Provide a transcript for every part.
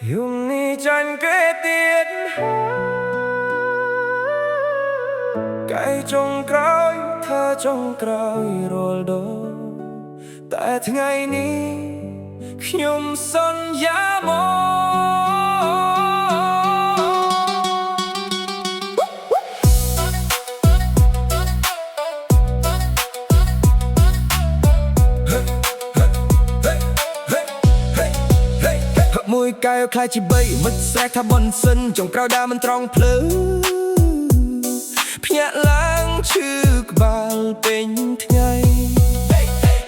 Dùng ni tranh kế tiến cái trong cõi tha trong cõi rồi đó แต่ថ្ងៃនេះខ្ញុំសន្យាមកមួយកែវខ្លាចជាបីមិត្តស្រែកថាបនសិនចុងក្រោយដើរមិនត្រង់ភ្លឺភ្ញាក់ឡើងឈឺក្បាលពេញថ្ងៃ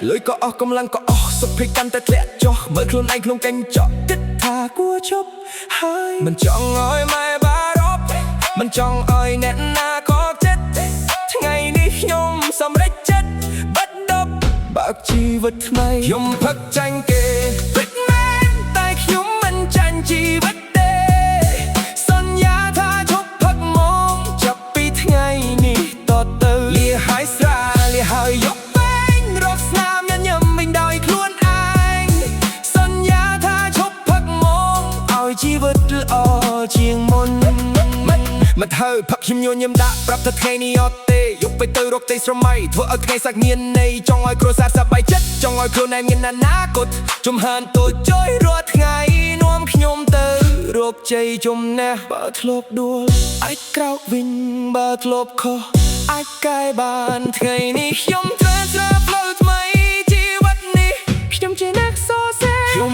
លុយក៏អស់កម្លាំងក៏អស់សុខភាពកាន់តែធ្លាក់ចុះមើលខ្លួនឯងក្នុងកញ្ចក់គិតថាគួរឈប់ហើយមិនចង់ឲ្យម៉ែបារម្ភមិនចង់ឲ្យអ្នកណាខកចិត្តថ្ងៃនេះខ្ញុំសម្រេចចិត្តបិទដប់បើកជីវិតថ្មីខ្ញុំផឹកចាញ់គេពិតមែនតែខ្ញុំមិនចាញ់ជីវិតទេសន្យាថាឈប់ផឹកមកចាប់ពីថ្ងៃនេះតទៅលាហើយស្រាលាហើយយកជីវិតល្អជាងមុនមិនហើយផឹកខ្ញុំញញឹមដាក់ប្រាប់ថាថ្ងៃនេះអត់ទេយកទៅរកទេស្រមៃធ្វើឲ្យថ្ងៃសាច់មានន័យចង់ឲ្យគ្រួសារសប្បាយចិត្តចង់ឲ្យខ្លួនឯងមានអនាគតជំហានតូចជួយរាល់ថ្ងៃនាំខ្ញុំទៅរកជ័យជំនះបើធ្លាប់ដួលអាចក្រោកវិញបើធ្លាប់ខុសអាចកែបានថ្ងៃនេះខ្ញុំត្រូវស្រាប់ផ្លូវថ្មីជីវិតនេះខ្ញុំជាអ្នកសរសេរខ្ញុំ